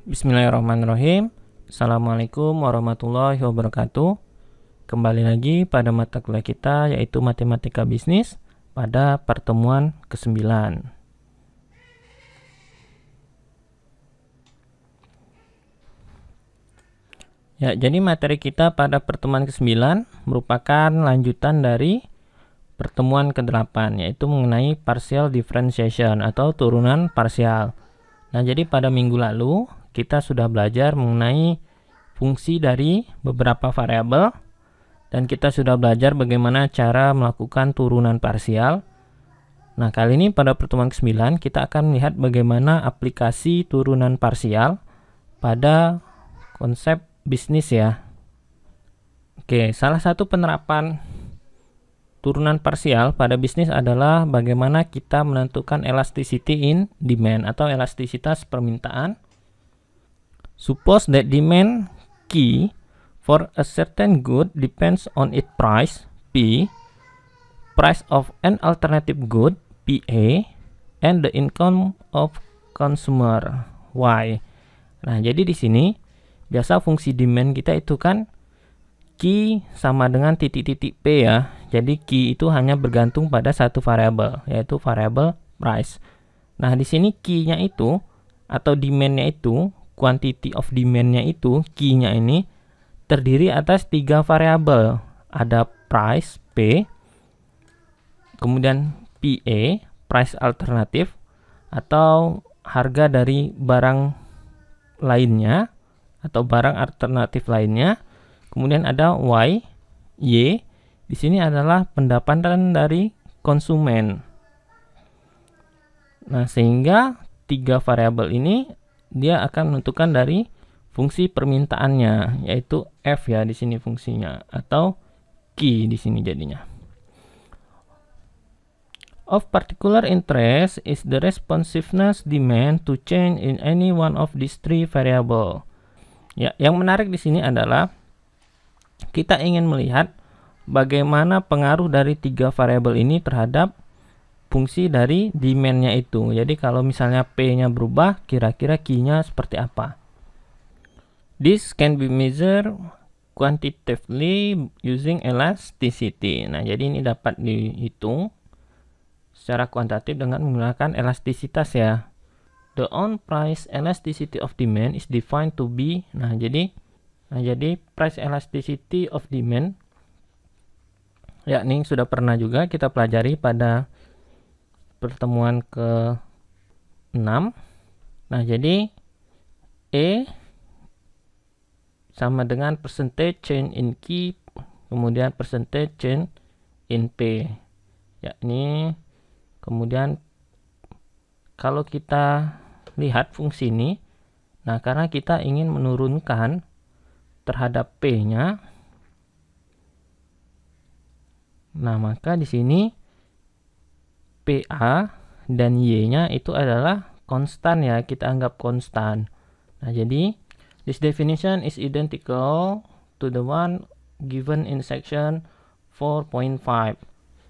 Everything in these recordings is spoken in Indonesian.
Bismillahirrahmanirrahim. Assalamualaikum warahmatullahi wabarakatuh. Kembali lagi pada mata kuliah kita yaitu Matematika Bisnis pada pertemuan ke-9. Ya, jadi materi kita pada pertemuan ke-9 merupakan lanjutan dari pertemuan ke-8 yaitu mengenai partial differentiation atau turunan parsial. Nah, jadi pada minggu lalu kita sudah belajar mengenai fungsi dari beberapa variabel dan kita sudah belajar bagaimana cara melakukan turunan parsial. Nah, kali ini pada pertemuan ke-9 kita akan melihat bagaimana aplikasi turunan parsial pada konsep bisnis ya. Oke, salah satu penerapan turunan parsial pada bisnis adalah bagaimana kita menentukan elasticity in demand atau elastisitas permintaan. Suppose that demand Q for a certain good depends on its price P, price of an alternative good PA, and the income of consumer Y. Nah, jadi di sini biasa fungsi demand kita itu kan Q sama dengan titik-titik P ya. Jadi Q itu hanya bergantung pada satu variabel, yaitu variabel price. Nah, di sini Q-nya itu atau demand-nya itu, quantity of demand-nya itu, Q-nya ini terdiri atas 3 variabel. Ada price P, kemudian PA, price alternatif atau harga dari barang lainnya atau barang alternatif lainnya. Kemudian ada Y. Di sini adalah pendapatan dari konsumen. Nah, sehingga 3 variabel ini dia akan menentukan dari fungsi permintaannya, yaitu F ya di sini fungsinya atau Q di sini jadinya. Of particular interest is the responsiveness demand to change in any one of these 3 variable. Ya, yang menarik di sini adalah kita ingin melihat bagaimana pengaruh dari 3 variabel ini terhadap fungsi dari demand-nya itu. Jadi kalau misalnya P-nya berubah, kira-kira Q-nya seperti apa? This can be measured quantitatively using elasticity. Nah, jadi ini dapat dihitung secara kuantitatif dengan menggunakan elastisitas ya. The on-price elasticity of demand is defined to be, jadi price elasticity of demand ya, ini sudah pernah juga kita pelajari pada pertemuan ke-6. Nah, jadi E sama dengan percentage change in Q kemudian percentage change in P. Ya, ini kemudian kalau kita lihat fungsi ini, nah karena kita ingin menurunkan terhadap P-nya, nah maka di sini PA dan Y-nya itu adalah konstan ya, kita anggap konstan. Nah, jadi this definition is identical to the one given in section 4.5.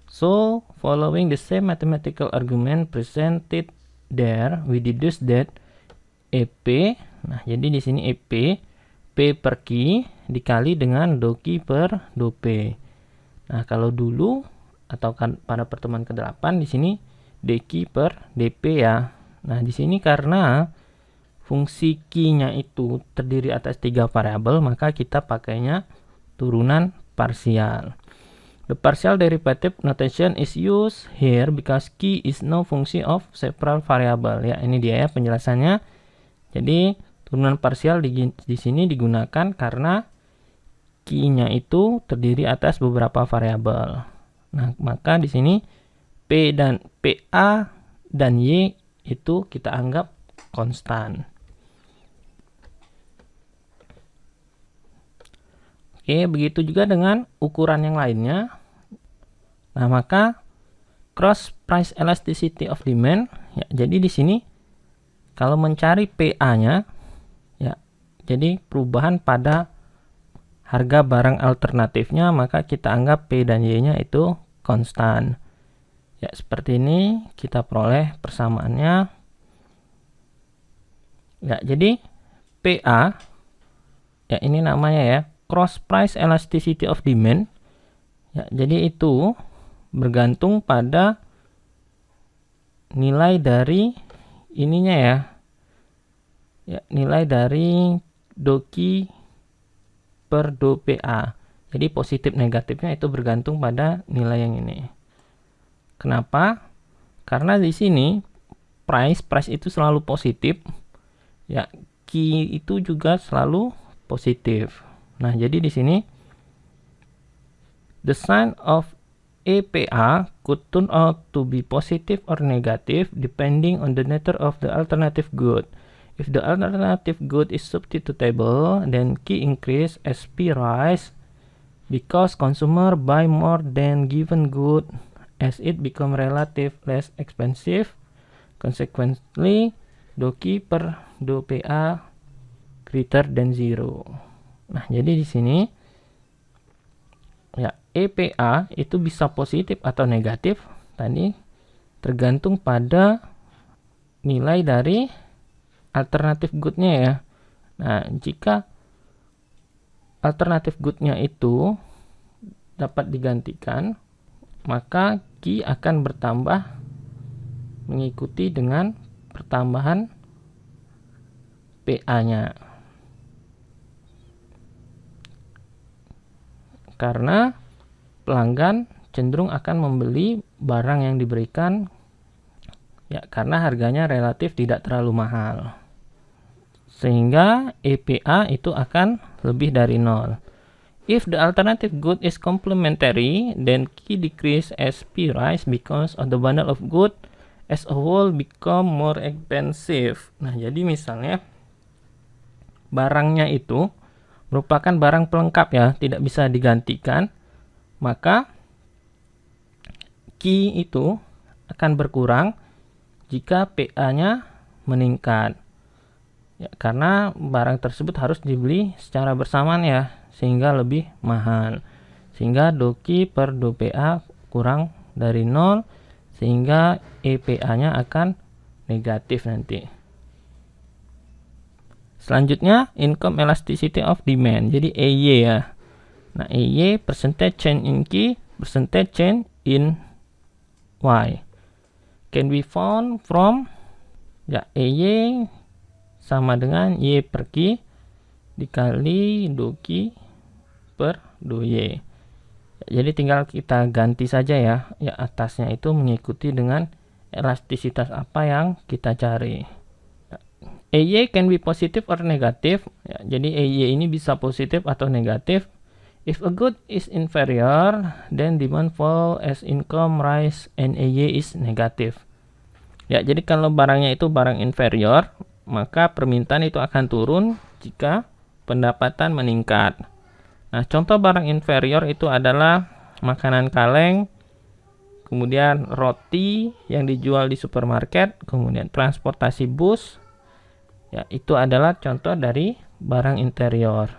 So, following the same mathematical argument presented there, we deduce that EP, nah jadi di sini EP P per Q dikali dengan do Q per do P. Nah, kalau dulu atau kan pada pertemuan ke-8 di sini dQ per dP ya. Nah, di sini karena fungsi Q-nya itu terdiri atas 3 variabel, maka kita pakainya turunan parsial. The partial derivative notation is used here because Q is no function of several variable. Ya, ini dia ya penjelasannya. Jadi, turunan parsial di sini digunakan karena Q-nya itu terdiri atas beberapa variabel. Nah, maka di sini PA dan Y itu kita anggap konstan. Oke, begitu juga dengan ukuran yang lainnya. Nah, maka cross price elasticity of demand ya, jadi di sini kalau mencari PA-nya ya, jadi perubahan pada harga barang alternatifnya, maka kita anggap P dan Y-nya itu konstan. Ya, seperti ini kita peroleh persamaannya. Ya, jadi PA, ya ini namanya ya, cross price elasticity of demand. Ya, jadi itu bergantung pada nilai dari ininya ya. Ya, nilai dari doki per do PA. Jadi positif negatifnya itu bergantung pada nilai yang ini. Kenapa? Karena di sini price itu selalu positif. Ya, key itu juga selalu positif. Nah, jadi di sini the sign of APA could turn out to be positive or negative depending on the nature of the alternative good. If the alternative good is substitutable, then key increase as P rise because consumer buy more than given good as it become relative less expensive. Consequently, doki per do PA greater than 0. Nah, jadi di sini ya EPA itu bisa positif atau negatif tadi tergantung pada nilai dari alternatif goodnya ya. Nah, jika alternatif goodnya itu dapat digantikan, maka Q akan bertambah mengikuti dengan pertambahan PA-nya. Karena pelanggan cenderung akan membeli barang yang diberikan ya karena harganya relatif tidak terlalu mahal. Sehingga EPA itu akan lebih dari 0. If the alternative good is complementary, then Q decrease as P rise because of the bundle of good as a whole become more expensive. Nah, jadi misalnya barangnya itu merupakan barang pelengkap ya, tidak bisa digantikan, maka Q itu akan berkurang jika PA-nya meningkat. Ya, karena barang tersebut harus dibeli secara bersamaan ya, sehingga lebih mahal. Sehingga doki per do PA kurang dari 0, sehingga EPA-nya akan negatif nanti. Selanjutnya, income elasticity of demand. Jadi EY ya. Nah, EY percentage change in Q, percentage change in Y. Can be found from ya EY sama dengan Y per Q dikali do Q per do Y. Jadi tinggal kita ganti saja ya. Ya, atasnya itu mengikuti dengan elastisitas apa yang kita cari. EY can be positive or negative. Ya, jadi EY ini bisa positif atau negatif. If a good is inferior, then demand fall as income rise and EY is negative. Ya, jadi kalau barangnya itu barang inferior, maka permintaan itu akan turun jika pendapatan meningkat. Nah, contoh barang inferior itu adalah makanan kaleng, kemudian roti yang dijual di supermarket, kemudian transportasi bus. Ya, itu adalah contoh dari barang interior.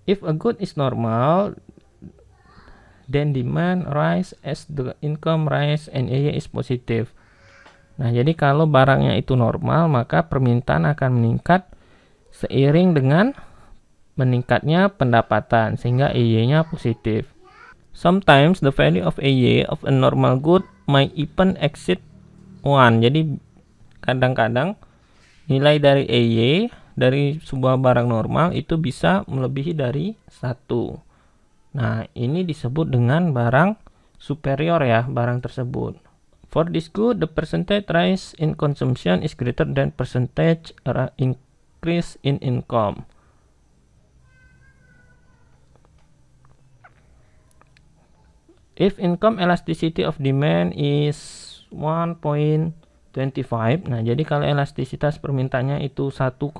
If a good is normal, then demand rise as the income rise and EY is positive. Nah, jadi kalau barangnya itu normal, maka permintaan akan meningkat seiring dengan meningkatnya pendapatan, sehingga EY-nya positif. Sometimes the value of EY of a normal good might even exceed 1. Jadi kadang-kadang nilai dari EY dari sebuah barang normal itu bisa melebihi dari 1. Nah, ini disebut dengan barang superior ya, barang tersebut. For this good, the percentage rise in consumption is greater than percentage increase in income. If income elasticity of demand is 1.25, nah jadi kalau elastisitas permintaannya itu 1,25,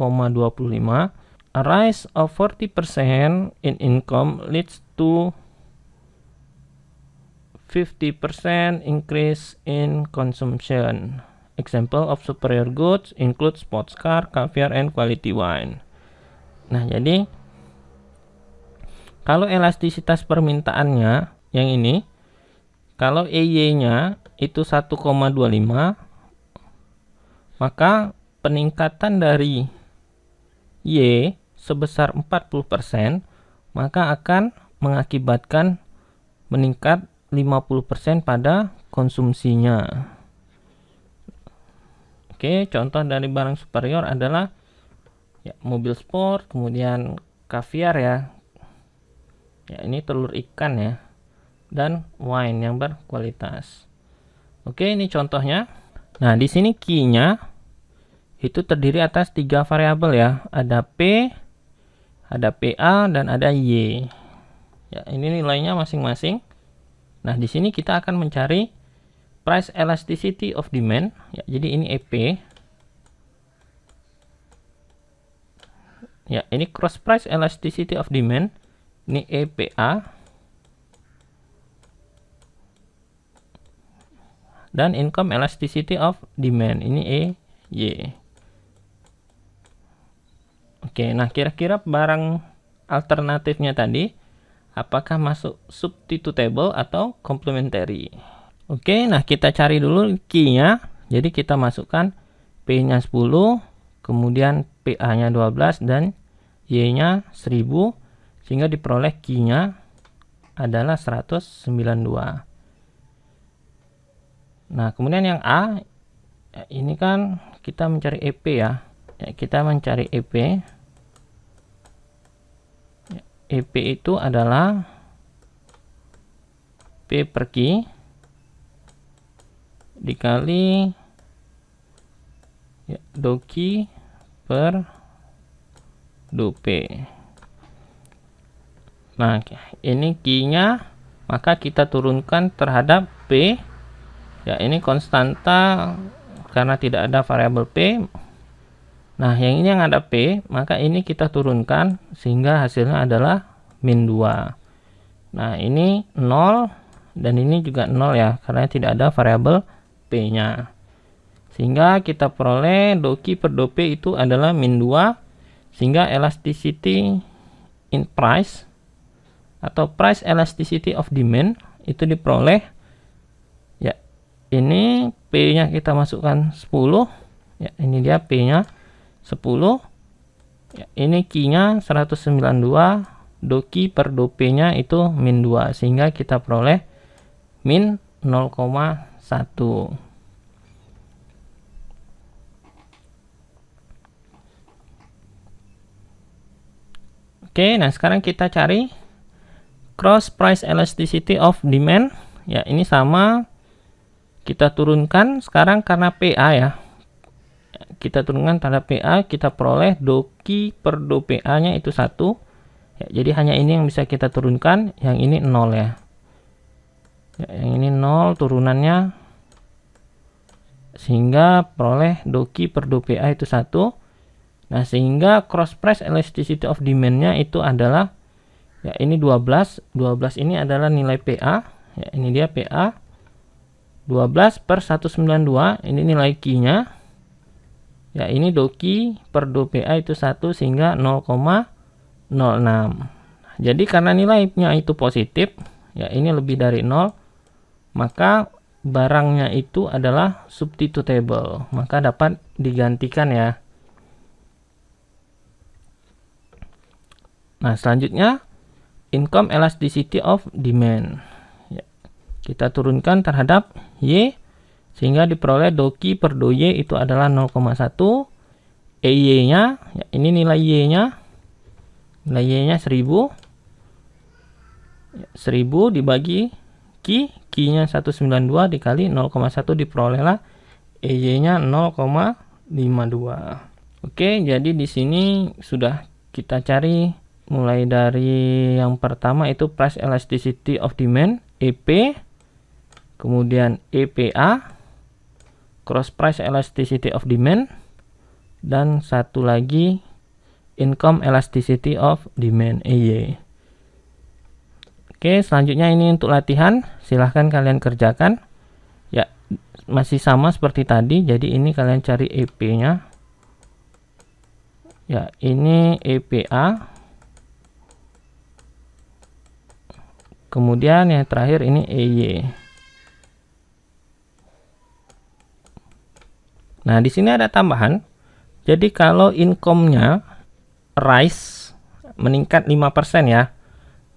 a rise of 40% in income leads to 50% increase in consumption. Example of superior goods include sports car, caviar, and quality wine. Nah, jadi kalau elastisitas permintaannya yang ini, kalau EY-nya itu 1,25, maka peningkatan dari Y sebesar 40%, maka akan mengakibatkan meningkat 50% pada konsumsinya. Oke, contoh dari barang superior adalah ya, mobil sport, kemudian kaviar ya. Ya, ini telur ikan ya. Dan wine yang berkualitas. Oke, ini contohnya. Nah, di sini key-nya itu terdiri atas 3 variabel ya. Ada P, ada PA, dan ada Y. Ya, ini nilainya masing-masing. Nah, di sini kita akan mencari price elasticity of demand. Ya, jadi ini EP. Ya, ini cross price elasticity of demand. Ini EPA. Dan income elasticity of demand. Ini EY. Oke, nah kira-kira barang alternatifnya tadi apakah masuk substitutable atau complementary? Oke, nah kita cari dulu key-nya. Jadi kita masukkan P-nya 10, kemudian PA-nya 12 dan Y-nya 10 sehingga diperoleh key-nya adalah 192. Nah, kemudian yang A ini kan kita mencari EP ya. Kita mencari EP. EP itu adalah P per Q dikali ya, doki per dop. Nah, ini Q-nya maka kita turunkan terhadap P. Ya, ini konstanta karena tidak ada variabel P. Nah, yang ini yang ada P, maka ini kita turunkan sehingga hasilnya adalah min 2. Nah, ini 0 dan ini juga 0 ya, karena tidak ada variabel P-nya. Sehingga kita peroleh doki per dop itu adalah min 2, sehingga elasticity in price atau price elasticity of demand itu diperoleh ya, ini P-nya kita masukkan 10. Ya, ini dia P-nya 10 ya, ini Q-nya 192, doki per dop-nya itu min 2 sehingga kita peroleh min 0,1. Oke, nah sekarang kita cari cross price elasticity of demand. Ya, ini sama kita turunkan sekarang karena PA ya. Kita turunkan tanda PA, kita peroleh doki per dop-nya itu 1. Ya, jadi hanya ini yang bisa kita turunkan, yang ini 0 ya. Ya, yang ini 0 turunannya sehingga peroleh doki per dop-nya itu 1. Nah, sehingga cross price elasticity of demand-nya itu adalah ya ini 12. 12 ini adalah nilai PA. Ya, ini dia PA. 12 per 192, ini nilai Q-nya. Ya, ini doki per dop-nya itu 1 sehingga 0,06. Jadi karena nilainya itu positif, ya ini lebih dari 0, maka barangnya itu adalah substitutable, maka dapat digantikan ya. Nah, selanjutnya income elasticity of demand. Ya, kita turunkan terhadap Y sehingga diperoleh doki per do Y itu adalah 0,1. EY-nya, ya, ini nilai Y-nya. Nilai Y-nya 1000. Ya, 1000 dibagi Q, Q-nya 192 dikali 0,1 diperolehlah EY-nya 0,52. Oke, jadi di sini sudah kita cari mulai dari yang pertama itu price elasticity of demand, EP, kemudian EPA, cross price elasticity of demand, dan satu lagi income elasticity of demand, EY. Oke, selanjutnya ini untuk latihan, silahkan kalian kerjakan ya, masih sama seperti tadi. Jadi ini kalian cari EP-nya ya, ini EPA, kemudian yang terakhir ini EY. Nah, di sini ada tambahan. Jadi kalau income-nya rise, meningkat 5% ya.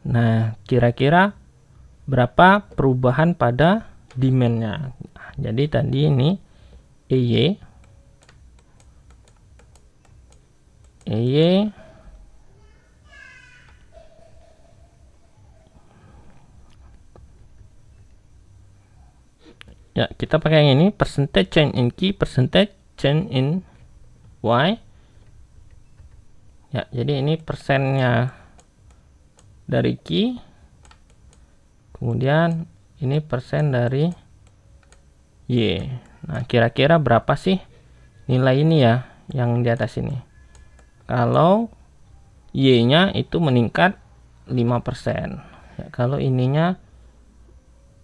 Nah, kira-kira berapa perubahan pada demand-nya? Jadi tadi ini EY ya, kita pakai yang ini, percentage change in Q, percentage change in Y. Ya, jadi ini persennya dari Q, kemudian ini persen dari Y. Nah, kira-kira berapa sih nilai ini ya, yang di atas ini? Kalau Y-nya itu meningkat 5%. Ya, kalau ininya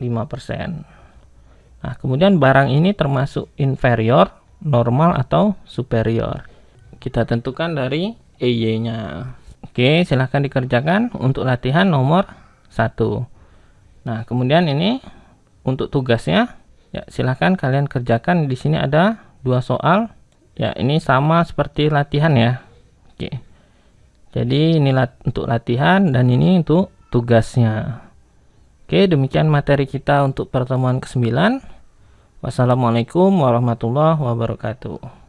5%. Nah, kemudian barang ini termasuk inferior, normal, atau superior. Kita tentukan dari EY-nya. Oke, silahkan dikerjakan untuk latihan nomor 1. Nah, kemudian ini untuk tugasnya, ya silahkan kalian kerjakan. Di sini ada 2 soal. Ya, ini sama seperti latihan ya. Oke. Jadi ini untuk latihan dan ini untuk tugasnya. Oke, demikian materi kita untuk pertemuan ke-9. Wassalamualaikum warahmatullahi wabarakatuh.